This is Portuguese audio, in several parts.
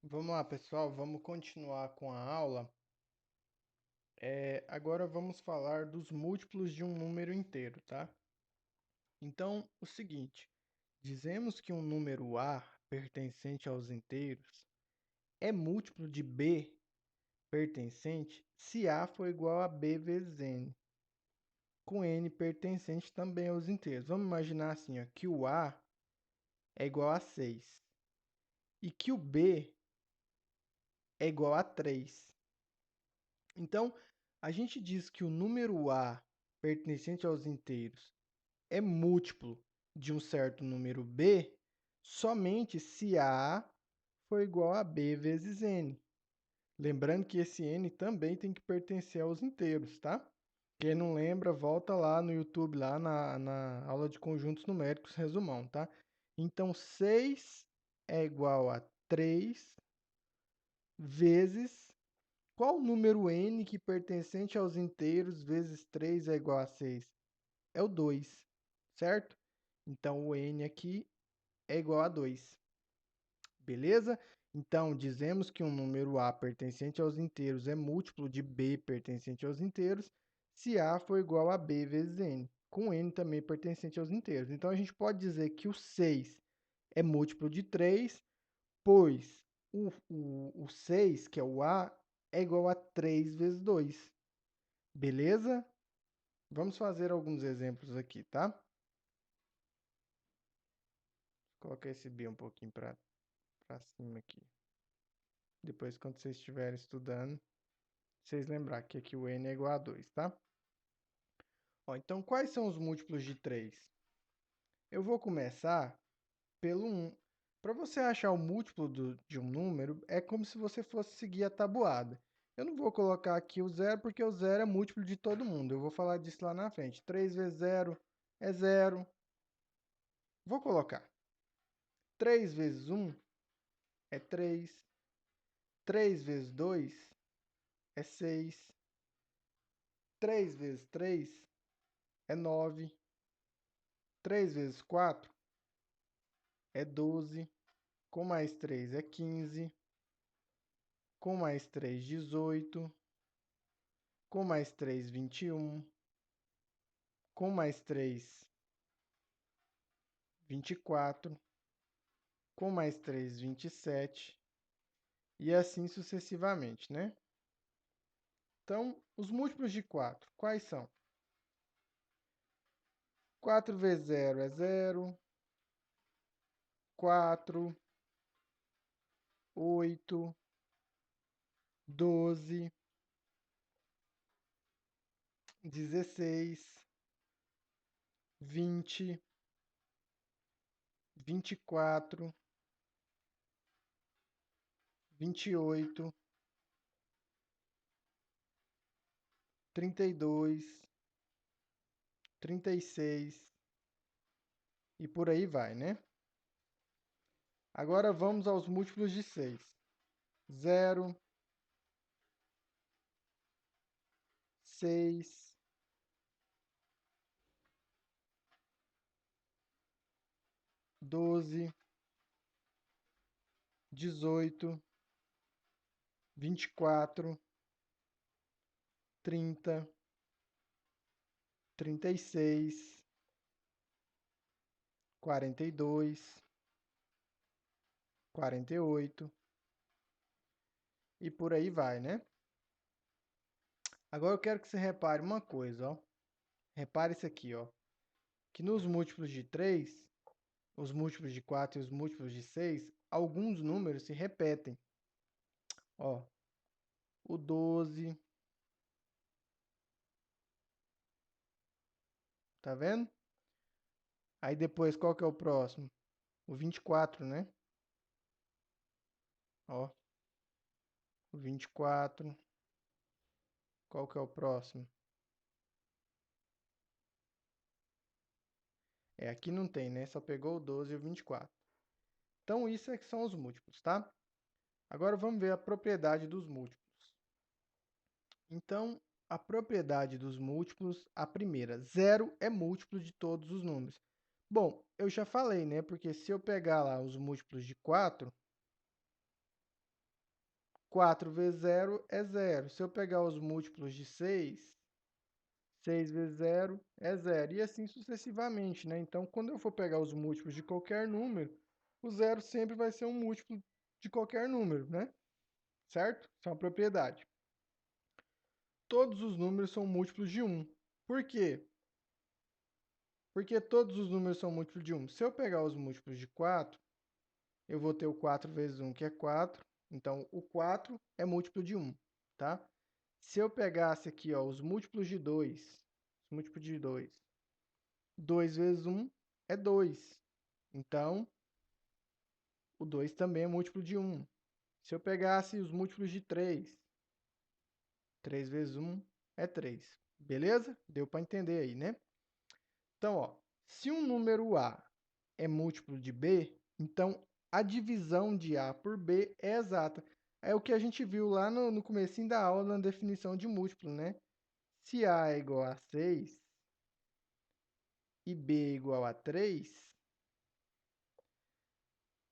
Vamos lá, pessoal, vamos continuar com a aula. Agora vamos falar dos múltiplos de um número inteiro, tá? Então, o seguinte, dizemos que um número A pertencente aos inteiros é múltiplo de B pertencente se A for igual a B vezes N, com N pertencente também aos inteiros. Vamos imaginar assim, ó, que o A é igual a 6 e que o B é igual a 3. Então, a gente diz que o número A pertencente aos inteiros é múltiplo de um certo número B somente se A for igual a B vezes N. Lembrando que esse N também tem que pertencer aos inteiros, tá? Quem não lembra, volta lá no YouTube, lá na aula de conjuntos numéricos, resumão, tá? Então, 6 é igual a 3 vezes qual o número n que pertencente aos inteiros vezes 3 é igual a 6? É o 2, certo? Então, o n aqui é igual a 2. Beleza? Então, dizemos que um número A pertencente aos inteiros é múltiplo de B pertencente aos inteiros se A for igual a B vezes n, com n também pertencente aos inteiros. Então, a gente pode dizer que o 6 é múltiplo de 3, pois o 6, que é o A, é igual a 3 vezes 2. Beleza? Vamos fazer alguns exemplos aqui, tá? Vou colocar esse B um pouquinho para cima aqui. Depois, quando vocês estiverem estudando, vocês lembrar que aqui o n é igual a 2, tá? Ó, então, quais são os múltiplos de 3? Eu vou começar pelo 1. Para você achar o múltiplo de um número, é como se você fosse seguir a tabuada. Eu não vou colocar aqui o zero, porque o zero é múltiplo de todo mundo. Eu vou falar disso lá na frente. 3 vezes 0 é 0. Vou colocar. 3 vezes 1 é 3. 3 vezes 2 é 6. 3 vezes 3 é 9. 3 vezes 4 é 12. Com mais 3 é 15. Com mais 3, 18. Com mais 3, 21. Com mais 3, 24. Com mais 3, 27. E assim sucessivamente, né? Então, os múltiplos de 4, quais são? 4 vezes 0 é 0. 4, 8, 12, 16, 20, 24, 28, 32, 36 e por aí vai, né? Agora vamos aos múltiplos de 6. 0, 6, 12, 18, 24, 30, 36, 42, 48 e por aí vai, né? Agora eu quero que você repare uma coisa, ó. Repare isso aqui, ó. Que nos múltiplos de 3, os múltiplos de 4 e os múltiplos de 6, alguns números se repetem. Ó, o 12, tá vendo? Aí depois, qual que é o próximo? O 24, né? Ó, o 24. Qual que é o próximo? Aqui não tem, né? Só pegou o 12 e o 24. Então, isso é que são os múltiplos, tá? Agora vamos ver a propriedade dos múltiplos. Então, a propriedade dos múltiplos, a primeira, zero é múltiplo de todos os números. Bom, eu já falei, né? Porque se eu pegar lá os múltiplos de 4, 4 vezes 0 é 0. Se eu pegar os múltiplos de 6, 6 vezes 0 é 0. E assim sucessivamente, né? Então, quando eu for pegar os múltiplos de qualquer número, o zero sempre vai ser um múltiplo de qualquer número, né? Certo? Isso é uma propriedade. Todos os números são múltiplos de 1. Por quê? Porque todos os números são múltiplos de 1. Se eu pegar os múltiplos de 4, eu vou ter o 4 vezes 1, que é 4. Então, o 4 é múltiplo de 1, tá? Se eu pegasse aqui, ó, os múltiplos de 2, os múltiplos de 2, 2 vezes 1 é 2. Então, o 2 também é múltiplo de 1. Se eu pegasse os múltiplos de 3, 3 vezes 1 é 3. Beleza? Deu para entender aí, né? Então, ó, se um número A é múltiplo de B, então a divisão de A por B é exata. É o que a gente viu lá no comecinho da aula, na definição de múltiplo, né? Se A é igual a 6 e B é igual a 3,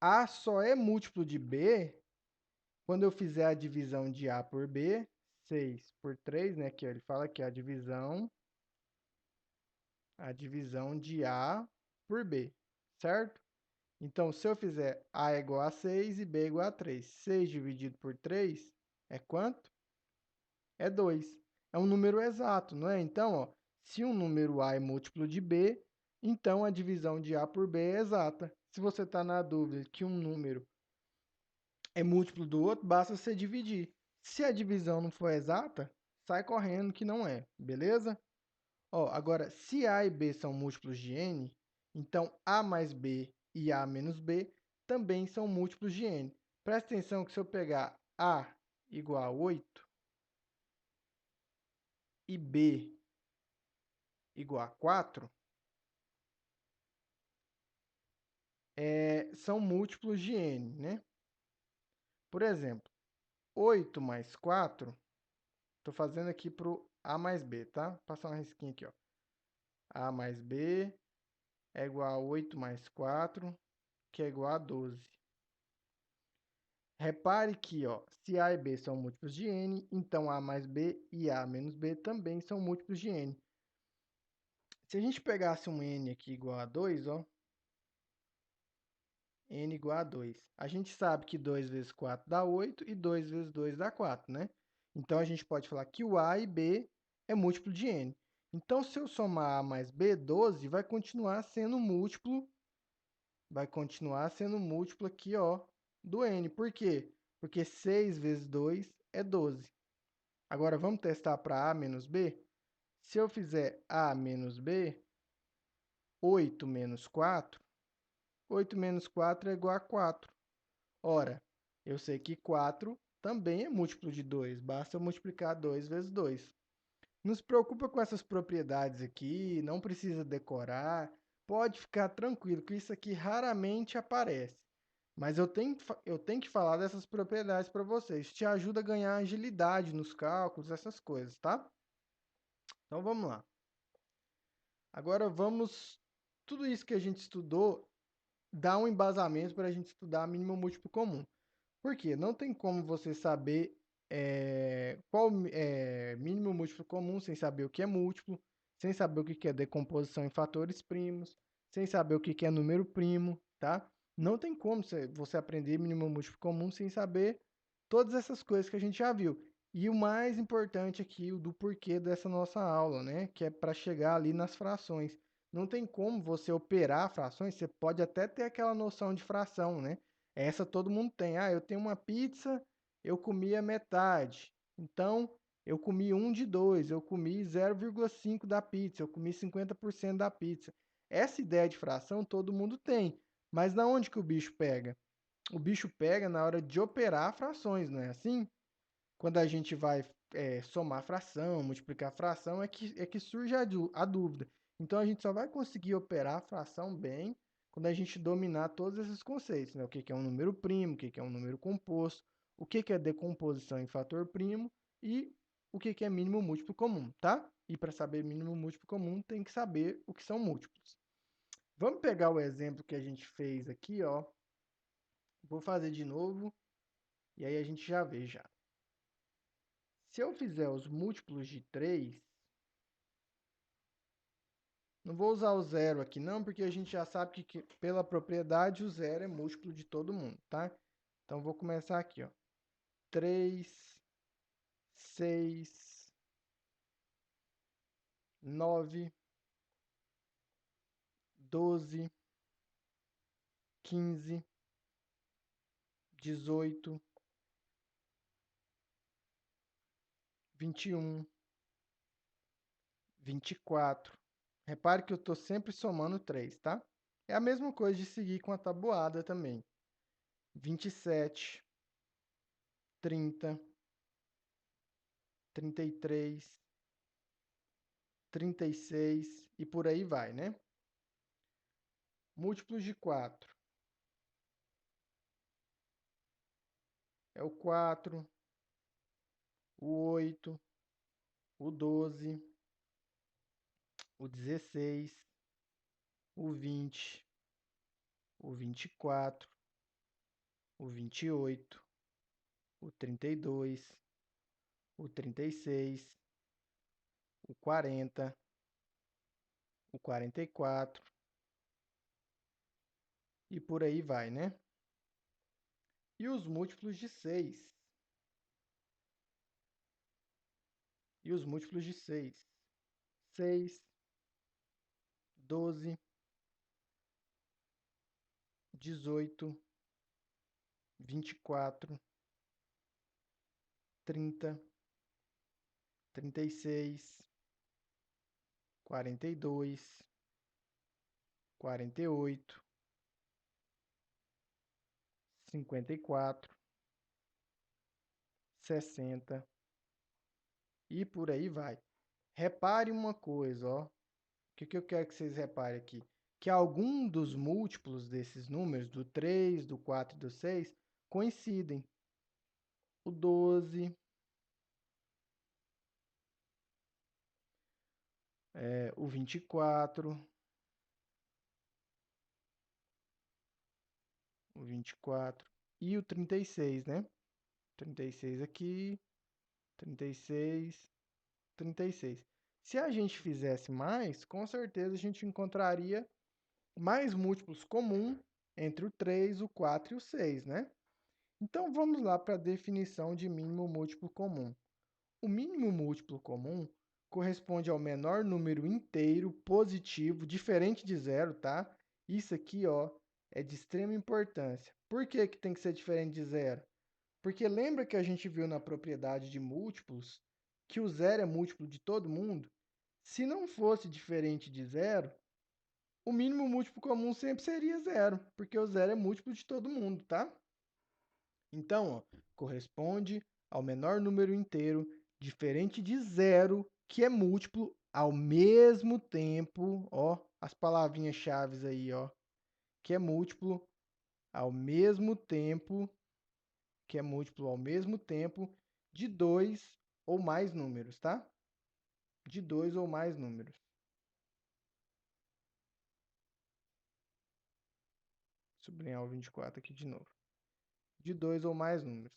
A só é múltiplo de B quando eu fizer a divisão de A por B, 6 por 3, né? Que ele fala que é a divisão de A por B, certo? Então, se eu fizer A é igual a 6 e B é igual a 3, 6 dividido por 3 é quanto? É 2. É um número exato, não é? Então, ó, se um número A é múltiplo de B, então a divisão de A por B é exata. Se você está na dúvida que um número é múltiplo do outro, basta você dividir. Se a divisão não for exata, sai correndo que não é, beleza? Ó, agora, se A e B são múltiplos de N, então A mais B e A menos B também são múltiplos de N. Presta atenção que se eu pegar A igual a 8 e B igual a 4, são múltiplos de N, né? Por exemplo, 8 mais 4, estou fazendo aqui para o A mais B, tá? Vou passar uma risquinha aqui, ó. A mais B é igual a 8 mais 4, que é igual a 12. Repare que, ó, se A e B são múltiplos de N, então A mais B e A menos B também são múltiplos de N. Se a gente pegasse um N aqui igual a 2, ó, N igual a 2. A gente sabe que 2 vezes 4 dá 8 e 2 vezes 2 dá 4, né? Então, a gente pode falar que o A e B é múltiplo de N. Então, se eu somar A mais B, 12, vai continuar sendo múltiplo aqui, ó, do N. Por quê? Porque 6 vezes 2 é 12. Agora, vamos testar para A menos B? Se eu fizer A menos B, 8 menos 4, 8 menos 4 é igual a 4. Ora, eu sei que 4 também é múltiplo de 2, basta eu multiplicar 2 vezes 2. Não se preocupa com essas propriedades aqui, não precisa decorar, pode ficar tranquilo que isso aqui raramente aparece. Mas eu tenho que falar dessas propriedades para vocês. Te ajuda a ganhar agilidade nos cálculos, essas coisas, tá? Então vamos lá. Agora vamos. Tudo isso que a gente estudou dá um embasamento para a gente estudar mínimo múltiplo comum. Por quê? Não tem como você saber qual é mínimo múltiplo comum sem saber o que é múltiplo, sem saber o que é decomposição em fatores primos, sem saber o que é número primo, tá? Não tem como você aprender mínimo múltiplo comum sem saber todas essas coisas que a gente já viu. E o mais importante aqui, o do porquê dessa nossa aula, né? Que é para chegar ali nas frações. Não tem como você operar frações, você pode até ter aquela noção de fração, né? Essa todo mundo tem. Ah, eu tenho uma pizza, eu comi a metade. Então, eu comi 1 de 2, eu comi 0,5 da pizza, eu comi 50% da pizza. Essa ideia de fração todo mundo tem. Mas na onde que o bicho pega? O bicho pega na hora de operar frações, não é assim? Quando a gente vai somar fração, multiplicar fração, é que surge a dúvida. Então a gente só vai conseguir operar a fração bem quando a gente dominar todos esses conceitos, né? O que que é um número primo, o que que é um número composto, o que que é decomposição em fator primo e o que que é mínimo múltiplo comum, tá? E para saber mínimo múltiplo comum, tem que saber o que são múltiplos. Vamos pegar o exemplo que a gente fez aqui, ó. Vou fazer de novo E aí a gente já vê já. Se eu fizer os múltiplos de 3, não vou usar o zero aqui não, porque a gente já sabe que pela propriedade o zero é múltiplo de todo mundo, tá? Então vou começar aqui, ó. 3, 6, 9, 12, 15, 18, 21, 24. Repare que eu estou sempre somando 3, tá? É a mesma coisa de seguir com a tabuada também. 27, 30, 33, 36 e por aí vai, né? Múltiplos de 4 é o 4, o 8, o 12, o 16, o 20, o 24, o 28, o 32, o 36, o 40, o 44 e por aí vai, né? E os múltiplos de 6? E os múltiplos de 6? 6, 12, 18, 24, 30, 36, 42, 48, 54, 60 e por aí vai. Repare uma coisa, ó. O que eu quero que vocês reparem aqui? Que algum dos múltiplos desses números, do 3, do 4 e do 6, coincidem. O 12, o 24, o 24 e o 36, né? 36 aqui, 36, 36. Se a gente fizesse mais, com certeza a gente encontraria mais múltiplos comuns entre o 3, o 4 e o 6, né? Então vamos lá para a definição de mínimo múltiplo comum. O mínimo múltiplo comum corresponde ao menor número inteiro positivo, diferente de zero, tá? Isso aqui, ó, é de extrema importância. Por que que tem que ser diferente de zero? Porque lembra que a gente viu na propriedade de múltiplos que o zero é múltiplo de todo mundo? Se não fosse diferente de zero, o mínimo múltiplo comum sempre seria zero, porque o zero é múltiplo de todo mundo, tá? Então, ó, corresponde ao menor número inteiro diferente de zero, que é múltiplo ao mesmo tempo, ó, as palavrinhas-chave aí, ó, que é múltiplo ao mesmo tempo, que é múltiplo ao mesmo tempo de dois ou mais números, tá? De dois ou mais números. Sublinhar o 24 aqui de novo. De dois ou mais números.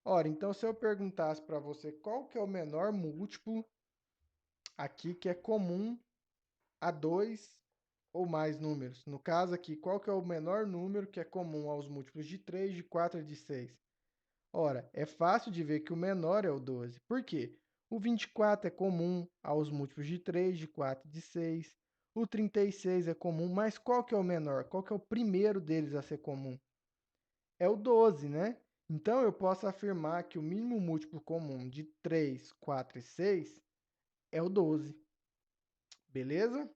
Ora, então se eu perguntasse para você qual que é o menor múltiplo aqui que é comum a dois ou mais números. No caso aqui, qual que é o menor número que é comum aos múltiplos de 3, de 4 e de 6? Ora, é fácil de ver que o menor é o 12. Por quê? O 24 é comum aos múltiplos de 3, de 4 e de 6. O 36 é comum, mas qual que é o menor? Qual que é o primeiro deles a ser comum? É o 12, né? Então eu posso afirmar que o mínimo múltiplo comum de 3, 4 e 6 é o 12. Beleza?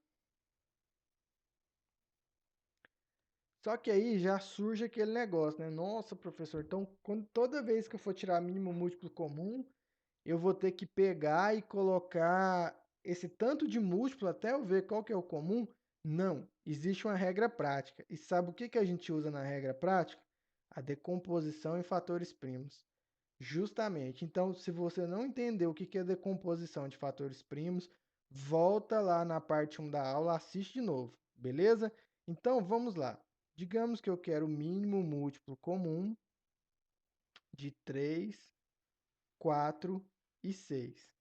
Só que aí já surge aquele negócio, né? Nossa, professor, então toda vez que eu for tirar mínimo múltiplo comum, eu vou ter que pegar e colocar esse tanto de múltiplo até eu ver qual que é o comum? Não, existe uma regra prática. E sabe o que que a gente usa na regra prática? A decomposição em fatores primos. Justamente. Então, se você não entendeu o que que é decomposição de fatores primos, volta lá na parte 1 da aula, assiste de novo, beleza? Então, vamos lá. Digamos que eu quero o mínimo múltiplo comum de 3, 4 e 6.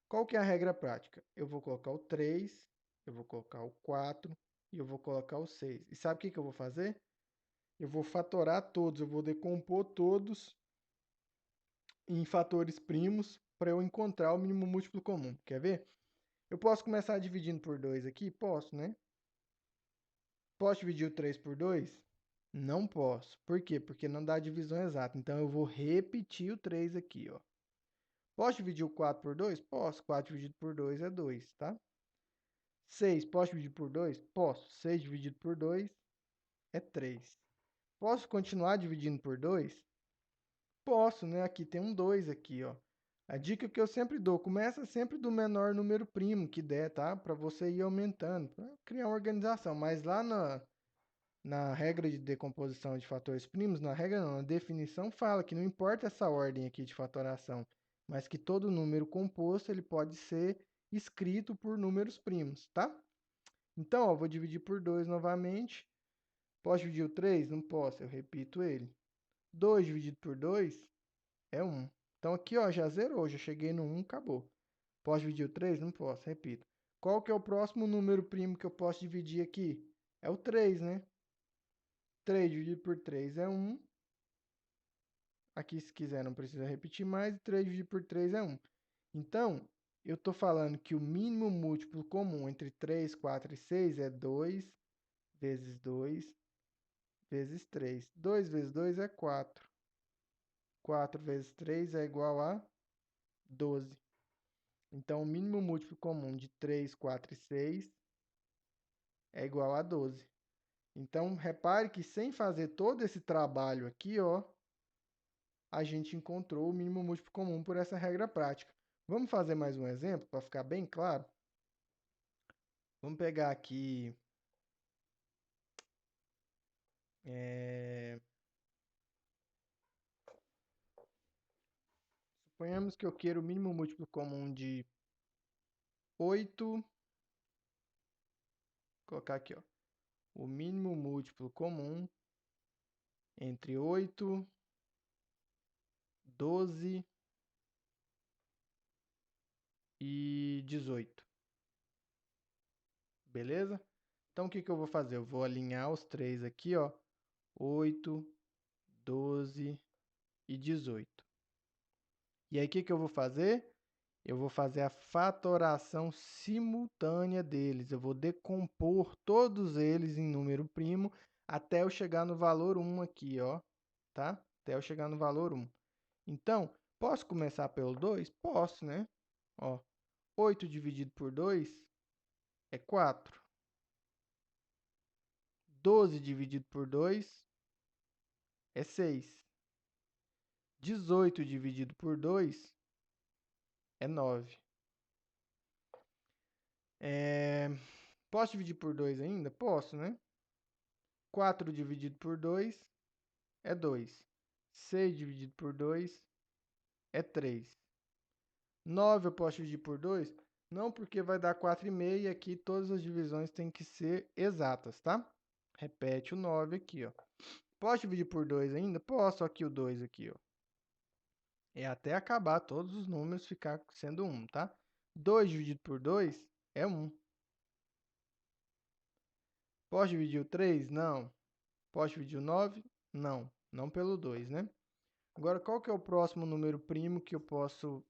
Qual que é a regra prática? Eu vou colocar o 3, eu vou colocar o 4 e eu vou colocar o 6. E sabe o que que eu vou fazer? Eu vou fatorar todos, eu vou decompor todos em fatores primos para eu encontrar o mínimo múltiplo comum. Quer ver? Eu posso começar dividindo por 2 aqui? Posso, né? Posso dividir o 3 por 2? Não posso. Por quê? Porque não dá divisão exata. Então eu vou repetir o 3 aqui, ó. Posso dividir o 4 por 2? Posso. 4 dividido por 2 é 2, tá? 6, posso dividir por 2? Posso. 6 dividido por 2 é 3. Posso continuar dividindo por 2? Posso, né? Aqui tem um 2 aqui, ó. A dica que eu sempre dou, começa sempre do menor número primo que der, tá? Para você ir aumentando, para criar uma organização. Mas lá na regra de decomposição de fatores primos, na regra não, na definição fala que não importa essa ordem aqui de fatoração, mas que todo número composto ele pode ser escrito por números primos, tá? Então, ó, vou dividir por 2 novamente. Posso dividir o 3? Não posso, eu repito ele. 2 dividido por 2 é 1. Então aqui, ó, já zerou, já cheguei no 1, acabou. Posso dividir o 3? Não posso, repito. Qual que é o próximo número primo que eu posso dividir aqui? É o 3, né? 3 dividido por 3 é 1. Aqui, se quiser, não precisa repetir mais. 3 dividido por 3 é 1. Então, eu estou falando que o mínimo múltiplo comum entre 3, 4 e 6 é 2 vezes 2 vezes 3. 2 vezes 2 é 4. 4 vezes 3 é igual a 12. Então, o mínimo múltiplo comum de 3, 4 e 6 é igual a 12. Então, repare que sem fazer todo esse trabalho aqui, ó, a gente encontrou o mínimo múltiplo comum por essa regra prática. Vamos fazer mais um exemplo para ficar bem claro? Vamos pegar aqui. Suponhamos que eu queira o mínimo múltiplo comum de 8. Vou colocar aqui, ó. O mínimo múltiplo comum entre 8, 12 e 18. Beleza? Então, o que que eu vou fazer? Eu vou alinhar os três aqui, ó. 8, 12 e 18. E aí, o que que eu vou fazer? Eu vou fazer a fatoração simultânea deles. Eu vou decompor todos eles em número primo até eu chegar no valor 1 aqui, ó. Tá? Até eu chegar no valor 1. Então, posso começar pelo 2? Posso, né? Ó, 8 dividido por 2 é 4. 12 dividido por 2 é 6. 18 dividido por 2 é 9. Posso dividir por 2 ainda? Posso, né? 4 dividido por 2 é 2. 6 dividido por 2 é 3. 9 eu posso dividir por 2? Não, porque vai dar 4,5 e aqui todas as divisões têm que ser exatas, tá? Repete o 9 aqui, ó. Posso dividir por 2 ainda? Posso, aqui o 2 aqui, ó. É até acabar todos os números ficar sendo 1, tá? 2 dividido por 2 é 1. Posso dividir o 3? Não. Posso dividir o 9? Não. Não pelo 2, né? Agora, qual que é o próximo número primo que eu posso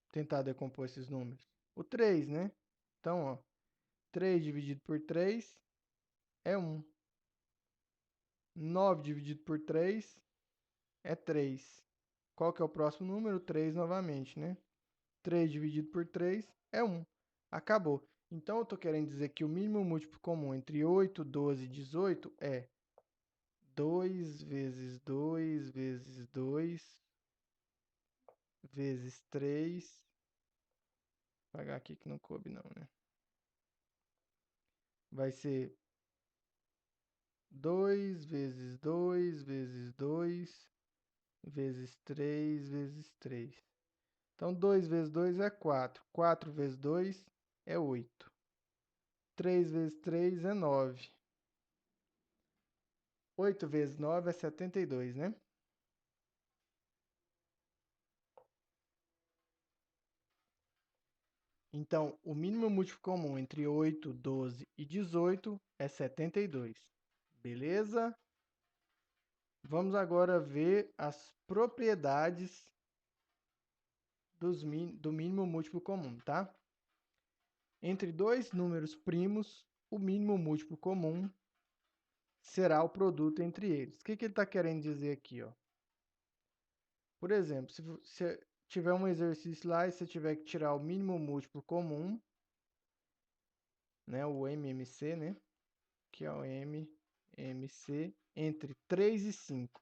tentar decompor esses números? O 3, né? Então, ó, 3 dividido por 3 é 1. 9 dividido por 3 é 3. Qual que é o próximo número? 3 novamente, né? 3 dividido por 3 é 1. Acabou. Então, eu estou querendo dizer que o mínimo múltiplo comum entre 8, 12 e 18 é 2 vezes 2 vezes 2 vezes 3. Vou pagar aqui que não coube não, né? Vai ser 2 vezes 2 vezes 2 vezes 3 vezes 3. Então, 2 vezes 2 é 4. 4 vezes 2 é 8. 3 vezes 3 é 9. 8 vezes 9 é 72, né? Então, o mínimo múltiplo comum entre 8, 12 e 18 é 72. Beleza? Vamos agora ver as propriedades do mínimo múltiplo comum, tá? Entre dois números primos, o mínimo múltiplo comum será o produto entre eles. O que ele está querendo dizer aqui, ó? Por exemplo, se você tiver um exercício lá e você tiver que tirar o mínimo múltiplo comum, né, o MMC, né, que é o MMC entre 3 e 5.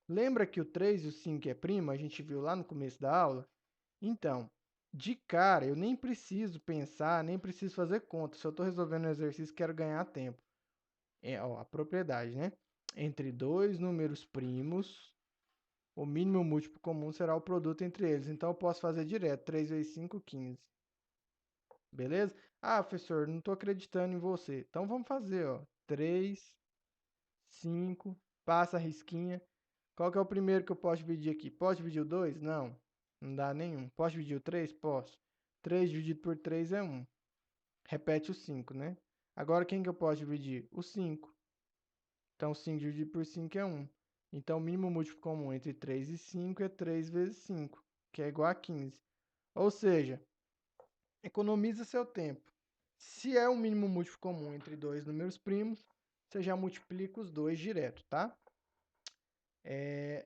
Lembra que o 3 e o 5 é primo? A gente viu lá no começo da aula? Então, de cara, eu nem preciso pensar, nem preciso fazer conta. Se eu estou resolvendo um exercício, quero ganhar tempo. Ó, a propriedade, né? Entre dois números primos, o mínimo múltiplo comum será o produto entre eles. Então, eu posso fazer direto. 3 vezes 5, 15. Beleza? Ah, professor, não estou acreditando em você. Então, vamos fazer, ó. 3, 5, passa a risquinha. Qual que é o primeiro que eu posso dividir aqui? Posso dividir o 2? Não. Não dá nenhum. Posso dividir o 3? Posso. 3 dividido por 3 é 1. Repete o 5, né? Agora, quem que eu posso dividir? O 5. Então, 5 dividido por 5 é 1. Então, o mínimo múltiplo comum entre 3 e 5 é 3 vezes 5, que é igual a 15. Ou seja, economiza seu tempo. Se é o mínimo múltiplo comum entre dois números primos, você já multiplica os dois direto, tá?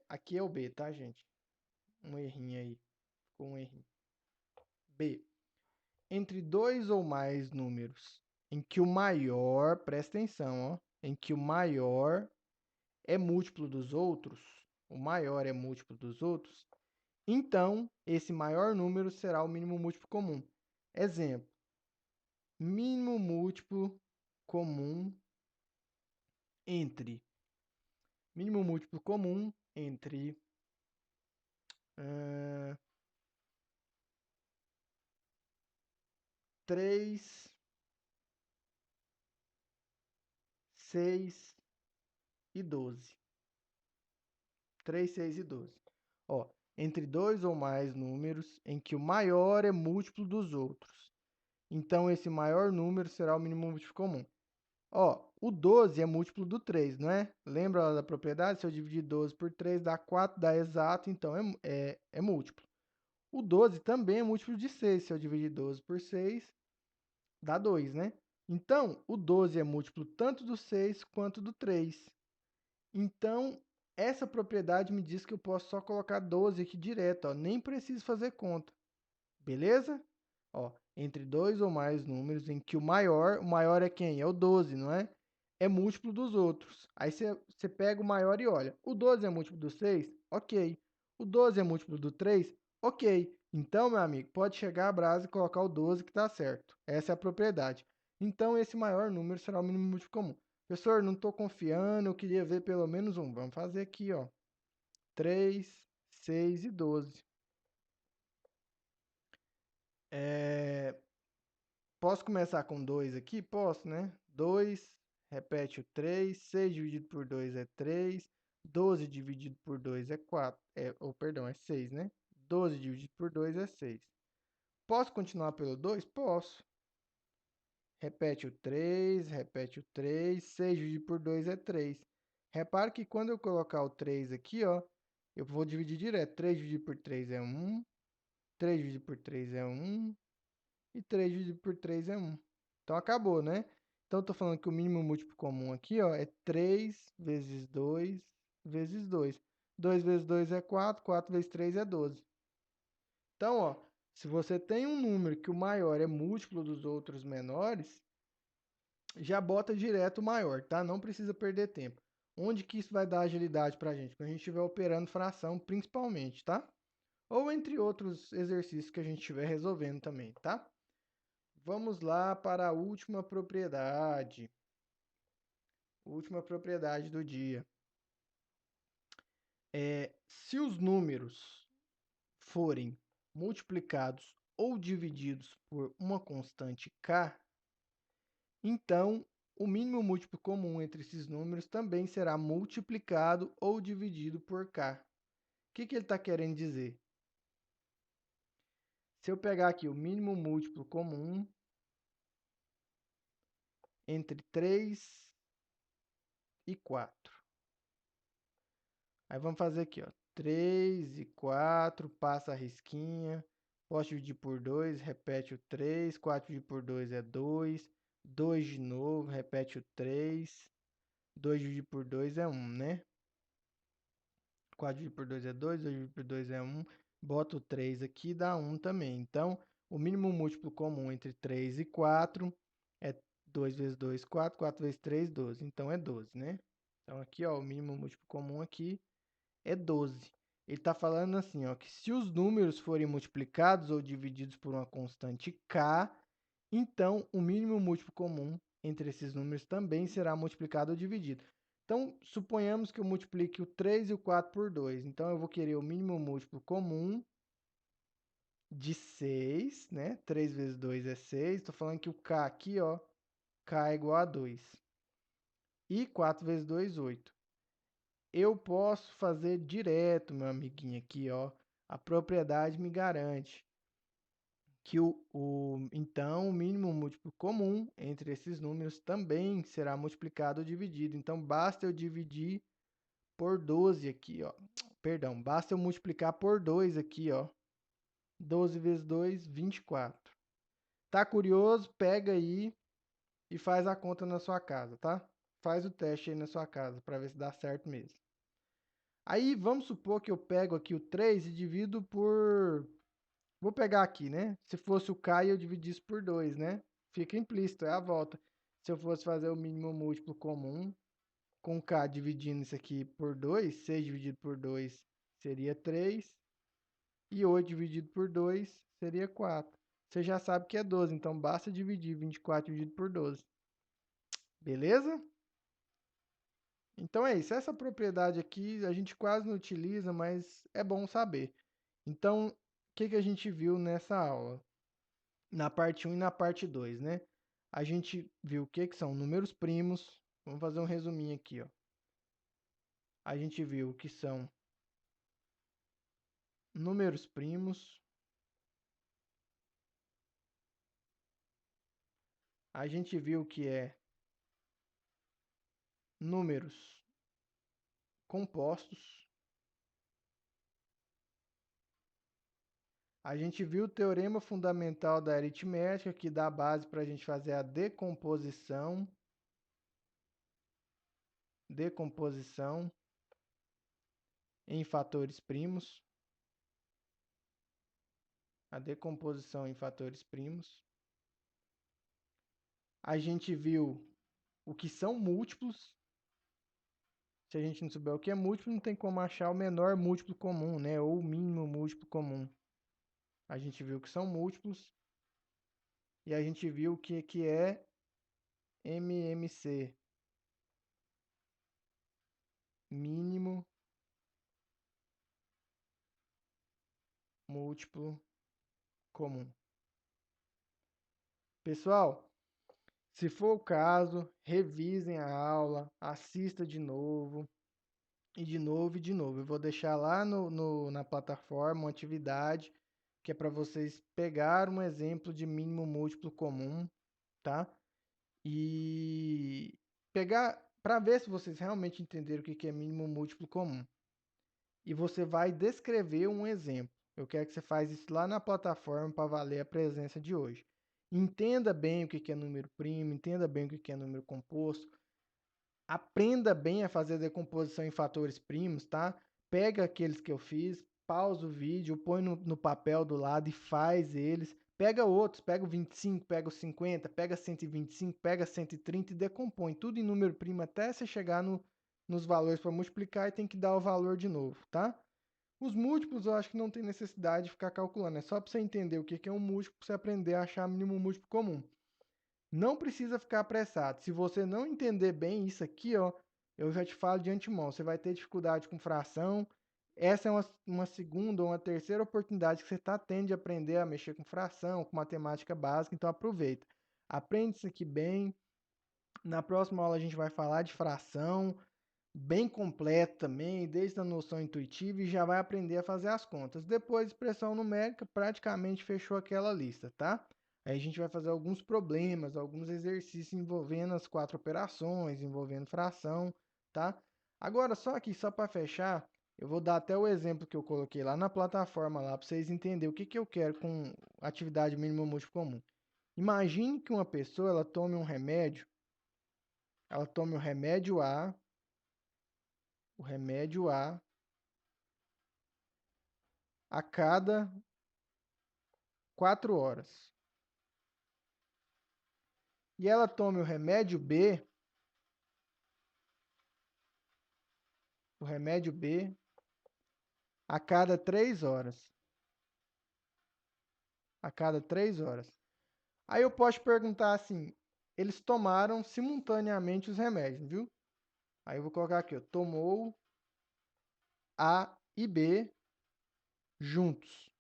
Aqui é o B, tá, gente? Um errinho aí. Ficou um errinho. B. Entre dois ou mais números em que o maior, presta atenção, ó, em que o maior é múltiplo dos outros, o maior é múltiplo dos outros, então esse maior número será o mínimo múltiplo comum. Exemplo, mínimo múltiplo comum entre mínimo múltiplo comum entre 3, 6 e 12. 3, 6 e 12. Ó, entre dois ou mais números em que o maior é múltiplo dos outros. Então, esse maior número será o mínimo múltiplo comum. Ó, o 12 é múltiplo do 3, não é? Lembra lá da propriedade? Se eu dividir 12 por 3 dá 4, dá exato, então é múltiplo. O 12 também é múltiplo de 6. Se eu dividir 12 por 6, dá 2, né? Então, o 12 é múltiplo tanto do 6 quanto do 3. Então, essa propriedade me diz que eu posso só colocar 12 aqui direto, ó, nem preciso fazer conta. Beleza? Ó, entre dois ou mais números em que o maior é quem? É o 12, não é? É múltiplo dos outros. Aí você pega o maior e olha. O 12 é múltiplo do 6? Ok. O 12 é múltiplo do 3? Ok. Então, meu amigo, pode chegar a brasa e colocar o 12 que está certo. Essa é a propriedade. Então, esse maior número será o mínimo múltiplo comum. Professor, não estou confiando, eu queria ver pelo menos um. Vamos fazer aqui, ó. 3, 6 e 12. É, Posso começar com 2 aqui? Posso, né? 2, repete o 3, 6 dividido por 2 é 3, 12 dividido por 2 é 4, perdão, é 6, né? 12 dividido por 2 é 6. Posso continuar pelo 2? Posso. Repete o 3, 6 dividido por 2 é 3. Repare que quando eu colocar o 3 aqui, ó, eu vou dividir direto. 3 dividido por 3 é 1, 3 dividido por 3 é 1, e 3 dividido por 3 é 1. Então, acabou, né? Então, eu estou falando que o mínimo múltiplo comum aqui, ó, é 3 vezes 2 vezes 2. 2 vezes 2 é 4, 4 vezes 3 é 12. Então, ó, se você tem um número que o maior é múltiplo dos outros menores, já bota direto o maior, tá? Não precisa perder tempo. Onde que isso vai dar agilidade para a gente? Quando a gente estiver operando fração, principalmente, tá? Ou entre outros exercícios que a gente estiver resolvendo também, tá? Vamos lá para a última propriedade. Última propriedade do dia. Se os números forem multiplicados ou divididos por uma constante k, então o mínimo múltiplo comum entre esses números também será multiplicado ou dividido por k. O que ele está querendo dizer? Se eu pegar aqui o mínimo múltiplo comum entre 3 e 4. Aí vamos fazer aqui, ó. 3 e 4, passa a risquinha. Posso dividir por 2, repete o 3. 4 dividido por 2 é 2. 2 de novo, repete o 3. 2 dividido por 2 é 1, né? 4 dividido por 2 é 2, 2 dividido por 2 é 1. Boto o 3 aqui, dá 1 também. Então, o mínimo múltiplo comum entre 3 e 4 é 2 vezes 2, 4. 4 vezes 3, 12. Então, é 12, né? Então, aqui, ó, o mínimo múltiplo comum aqui é 12. Ele está falando assim, ó, que se os números forem multiplicados ou divididos por uma constante k, então o mínimo múltiplo comum entre esses números também será multiplicado ou dividido. Então, suponhamos que eu multiplique o 3 e o 4 por 2. Então, eu vou querer o mínimo múltiplo comum de 6, né? 3 vezes 2 é 6. Estou falando que o k aqui, ó, k é igual a 2. E 4 vezes 2, 8. Eu posso fazer direto, meu amiguinho, aqui, ó. A propriedade me garante que então, o mínimo múltiplo comum entre esses números também será multiplicado ou dividido. Então, basta eu dividir por 12 aqui, ó. Perdão, basta eu multiplicar por 2 aqui, ó. 12 vezes 2, 24. Tá curioso? Pega aí e faz a conta na sua casa, tá? Faz o teste aí na sua casa para ver se dá certo mesmo. Aí, vamos supor que eu pego aqui o 3 e divido por... Vou pegar aqui, né? Se fosse o k, eu dividisse por 2, né? Fica implícito, é a volta. Se eu fosse fazer o mínimo múltiplo comum, com k dividindo isso aqui por 2, 6 dividido por 2 seria 3, e 8 dividido por 2 seria 4. Você já sabe que é 12, então basta dividir 24 dividido por 12. Beleza? Então é isso. Essa propriedade aqui a gente quase não utiliza, mas é bom saber. Então, o que a gente viu nessa aula? Na parte 1 e na parte 2, né? A gente viu o que são números primos. Vamos fazer um resuminho aqui, ó. A gente viu o que são números primos. A gente viu o que é números compostos. A gente viu o teorema fundamental da aritmética, que dá base para a gente fazer a decomposição em fatores primos. A decomposição em fatores primos. A gente viu o que são múltiplos. Se a gente não souber o que é múltiplo, não tem como achar o menor múltiplo comum, né? Ou o mínimo múltiplo comum. A gente viu que são múltiplos. E a gente viu o que é MMC. Mínimo múltiplo comum. Pessoal, se for o caso, revisem a aula, assista de novo, e de novo, e de novo. Eu vou deixar lá na plataforma uma atividade que é para vocês pegar um exemplo de mínimo múltiplo comum, tá? E pegar para ver se vocês realmente entenderam o que é mínimo múltiplo comum. E você vai descrever um exemplo. Eu quero que você faça isso lá na plataforma para valer a presença de hoje. Entenda bem o que é número primo, entenda bem o que é número composto. Aprenda bem a fazer a decomposição em fatores primos, tá? Pega aqueles que eu fiz, pausa o vídeo, põe no papel do lado e faz eles. Pega outros, pega o 25, pega o 50, pega 125, pega 130 e decompõe tudo em número primo até você chegar nos valores para multiplicar e tem que dar o valor de novo, tá? Os múltiplos eu acho que não tem necessidade de ficar calculando, é só para você entender o que é um múltiplo, para você aprender a achar mínimo múltiplo comum. Não precisa ficar apressado. Se você não entender bem isso aqui, ó, eu já te falo de antemão, você vai ter dificuldade com fração. Essa é uma segunda ou uma terceira oportunidade que você está tendo de aprender a mexer com fração, com matemática básica, então aproveita. Aprende isso aqui bem. Na próxima aula a gente vai falar de fração, bem completo também, desde a noção intuitiva e já vai aprender a fazer as contas. Depois, expressão numérica, praticamente fechou aquela lista, tá? Aí a gente vai fazer alguns problemas, alguns exercícios envolvendo as quatro operações, envolvendo fração, tá? Agora, só aqui, só para fechar, eu vou dar até o exemplo que eu coloquei lá na plataforma lá para vocês entenderem o que que eu quero com atividade mínima múltipla comum. Imagine que uma pessoa ela tome o remédio a cada 4 horas. E ela tome o remédio B a cada 3 horas. A cada 3 horas. Aí eu posso perguntar assim: eles tomaram simultaneamente os remédios, viu? Aí eu vou colocar aqui, ó, tomou A e B juntos.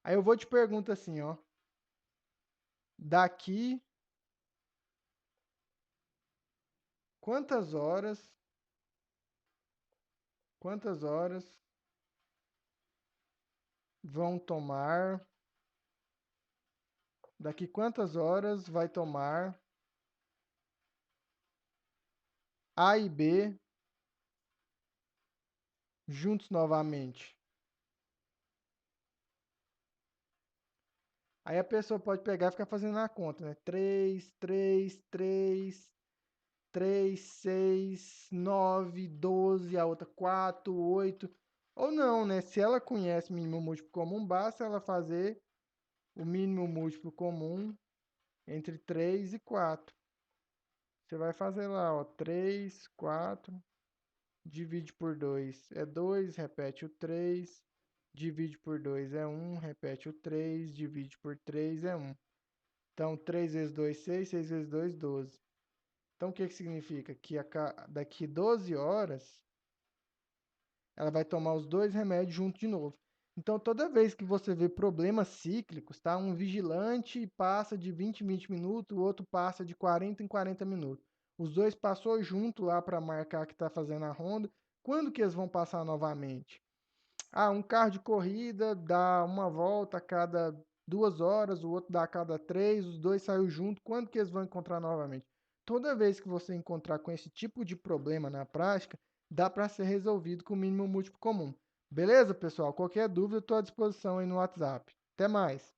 Aí eu vou te perguntar assim, ó, daqui quantas horas, quantas horas vão tomar, daqui quantas horas vai tomar A e B juntos novamente? Aí a pessoa pode pegar e ficar fazendo a conta, né? 3, 3, 3, 3, 6, 9, 12, a outra 4, 8. Ou não, né? Se ela conhece o mínimo múltiplo comum, basta ela fazer o mínimo múltiplo comum entre 3 e 4. Você vai fazer lá, ó, 3, 4, divide por 2 é 2, repete o 3, divide por 2 é 1, repete o 3, divide por 3 é 1. Então, 3 vezes 2, 6, 6 vezes 2, 12. Então, o que que significa? Que daqui 12 horas, ela vai tomar os dois remédios junto de novo. Então, toda vez que você vê problemas cíclicos, tá? Um vigilante passa de 20 em 20 minutos, o outro passa de 40 em 40 minutos. Os dois passou junto lá para marcar que está fazendo a ronda. Quando que eles vão passar novamente? Ah, um carro de corrida dá uma volta a cada 2 horas, o outro dá a cada três, os dois saíram junto. Quando que eles vão encontrar novamente? Toda vez que você encontrar com esse tipo de problema na prática, dá para ser resolvido com o mínimo múltiplo comum. Beleza, pessoal? Qualquer dúvida, eu estou à disposição aí no WhatsApp. Até mais!